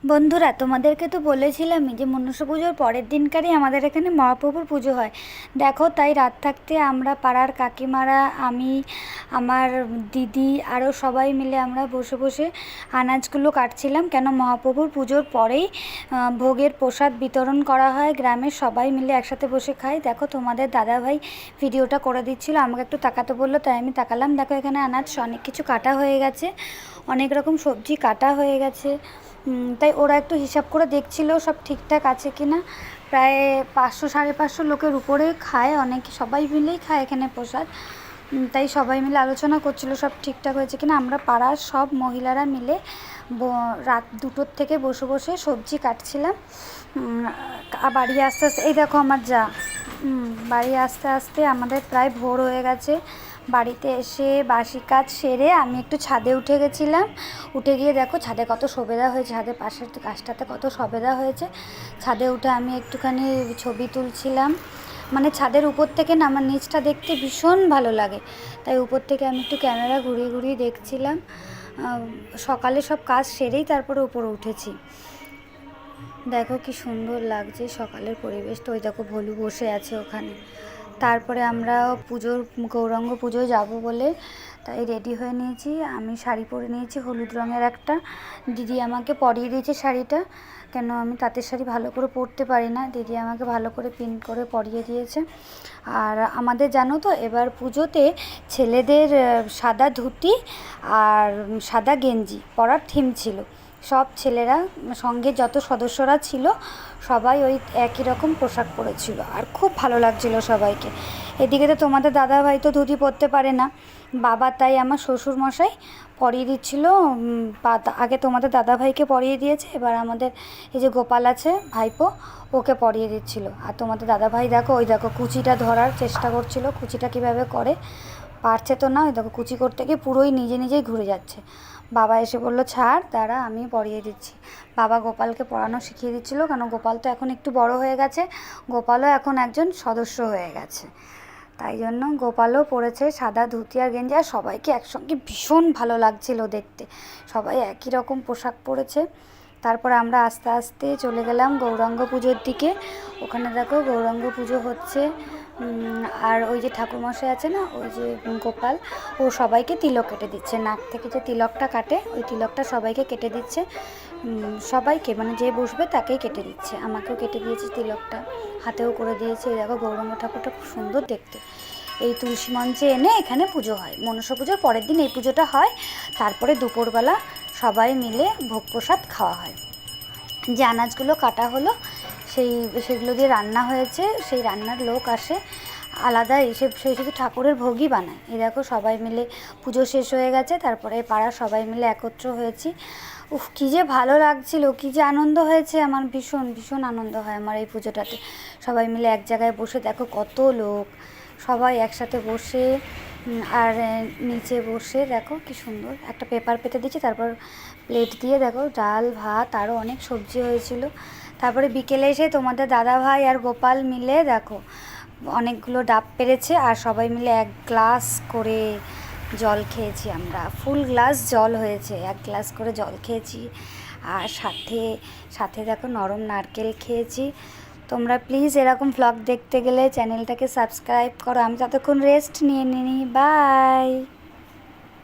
বন্ধুরা, তোমাদেরকে তো বলেছিলামই যে মনসা পুজোর পরের দিনকারই আমাদের এখানে মহাপ্রভুর পুজো হয়। দেখো, তাই রাত থাকতে আমরা পাড়ার কাকিমারা, আমি, আমার দিদি আরও সবাই মিলে আমরা বসে বসে আনাজগুলো কাটছিলাম। কেন মহাপ্রভুর পুজোর পরেই ভোগের প্রসাদ বিতরণ করা হয়, গ্রামের সবাই মিলে একসাথে বসে খাই। দেখো, তোমাদের দাদাভাই ভিডিওটা করে দিচ্ছিলো, আমাকে একটু তাকাতে বললো, তাই আমি তাকালাম। দেখো, এখানে আনাজ অনেক কিছু কাটা হয়ে গেছে, অনেক রকম সবজি কাটা হয়ে গেছে। তাই ওরা একটু হিসাব করে দেখছিল সব ঠিকঠাক আছে কি না। প্রায় 500-550 লোকের উপরে খায়, অনেকে সবাই মিলেই খায় এখানে প্রসাদ। তাই সবাই মিলে আলোচনা করছিল সব ঠিকঠাক হয়েছে কিনা। আমরা পাড়ার সব মহিলারা মিলে রাত 2টোর থেকে বসে বসে সবজি কাটছিলাম। বাড়ি আস্তে আস্তে, এই দেখো আমার যা, বাড়ি আস্তে আস্তে আমাদের প্রায় ভোর হয়ে গেছে। বাড়িতে এসে বাসি কাজ সেরে আমি একটু ছাদে উঠে গেছিলাম। উঠে গিয়ে দেখো ছাদে কত সবেদা হয়েছে, ছাদের পাশের গাছটাতে কত সবেদা হয়েছে। ছাদে উঠে আমি একটুখানি ছবি তুলছিলাম। মানে ছাদের উপর থেকে না আমার নিচটা দেখতে ভীষণ ভালো লাগে, তাই উপর থেকে আমি একটু ক্যামেরা ঘুরিয়ে ঘুরিয়ে দেখছিলাম। সকালে সব কাজ সেরেই তারপরে উপরে উঠেছি। দেখো কি সুন্দর লাগছে সকালের পরিবেশটা। ওই দেখো ভলু বসে আছে ওখানে। তারপরে আমরা গৌরাঙ্গ পুজোয় যাব বলে তাই রেডি হয়ে নিয়েছি। আমি শাড়ি পরে নিয়েছি হলুদ রঙের একটা, দিদি আমাকে পরিয়ে দিয়েছে শাড়িটা। কেন আমি তাঁতের শাড়ি ভালো করে পরতে পারি না, দিদি আমাকে ভালো করে পিন করে পরিয়ে দিয়েছে। আর আমাদের জানো তো, এবার পুজোতে ছেলেদের সাদা ধুতি আর সাদা গেঞ্জি পরার থিম ছিল। সব ছেলেরা, সঙ্গে যত সদস্যরা ছিল সবাই ওই একই রকম পোশাক পরেছিল, আর খুব ভালো লাগছিল সবাইকে। এদিকে তো তোমাদের দাদাভাই তো ধুতি পরতে পারে না বাবা, তাই আমার শ্বশুরমশাই পরিয়ে দিচ্ছিল। আগে তোমাদের দাদাভাইকে পরিয়ে দিয়েছে, এবার আমাদের এই যে গোপাল আছে ভাইপো, ওকে পরিয়ে দিচ্ছিল। আর তোমাদের দাদাভাই দেখো, ওই দেখো কুচিটা ধরার চেষ্টা করছিল, কুচিটা কীভাবে করে, পারছে তো না। ওই দেখো কুচি করতে গিয়ে পুরোই নিজে নিজেই ঘুরে যাচ্ছে। বাবা এসে বললো, ছাড়, দাঁড়া আমি পরিয়ে দিচ্ছি। বাবা গোপালকে পড়ানো শিখিয়ে দিচ্ছিল, কারণ গোপাল তো এখন একটু বড় হয়ে গেছে, গোপালও এখন একজন সদস্য হয়ে গেছে। তাই জন্য গোপালও পরেছে সাদা ধুতি আর গেঞ্জি, আর সবাইকে একসঙ্গে ভীষণ ভালো লাগছিল দেখতে, সবাই একই রকম পোশাক পরেছে। তারপরে আমরা আস্তে আস্তে চলে গেলাম গৌরাঙ্গ পুজোর দিকে। ওখানে দেখো গৌরাঙ্গ পুজো হচ্ছে। আর ওই যে ঠাকুরমশাই আছে না, ওই যে গোপাল, ও সবাইকে তিলক কেটে দিচ্ছে। নাক থেকে যে তিলকটা কাটে, ওই তিলকটা সবাইকে কেটে দিচ্ছে। সবাইকে মানে যে বসবে তাকেই কেটে দিচ্ছে, আমাকেও কেটে দিয়েছে তিলকটা, হাতেও করে দিয়েছে। এই দেখো গৌরাঙ্গ ঠাকুরটা খুব সুন্দর দেখতে। এই তুলসী মঞ্চে এনে এখানে পুজো হয়, মনসা পুজোর পরের দিন এই পুজোটা হয়। তারপরে দুপুরবেলা সবাই মিলে ভোগ প্রসাদ খাওয়া হয়। যে আনাজগুলো কাটা হলো সেগুলো দিয়ে রান্না হয়েছে, সেই রান্নার লোক আসে আলাদা এসে, সেই শুধু ঠাকুরের ভোগই বানায়। এই দেখো সবাই মিলে পুজো শেষ হয়ে গেছে, তারপরে পাড়ার সবাই মিলে একত্র হয়েছি। উফ, কী যে ভালো লাগছিল, কী যে আনন্দ হয়েছে আমার, ভীষণ ভীষণ আনন্দ হয় আমার এই পুজোটাতে। সবাই মিলে এক জায়গায় বসে, দেখো কত লোক, সবাই একসাথে বসে। আর নিচে বসে দেখো কি সুন্দর একটা পেপার পেতে দিচ্ছে, তারপর প্লেট দিয়ে দেখো ডাল ভাত আরও অনেক সবজি হয়েছিল। তারপরে বিকেলে এসে তোমাদের দাদাভাই আর গোপাল মিলে দেখো অনেকগুলো ডাব পেরেছে, আর সবাই মিলে 1 গ্লাস করে জল খেয়েছি আমরা। ফুল গ্লাস জল হয়েছে, 1 গ্লাস করে জল খেয়েছি। আর সাথে সাথে দেখো নরম নারকেল খেয়েছি। তোমরা প্লিজ এরকম ভ্লগ দেখতে গেলে চ্যানেলটাকে সাবস্ক্রাইব করো। আমি ততক্ষণ রেস্ট নিয়ে নিই, বাই।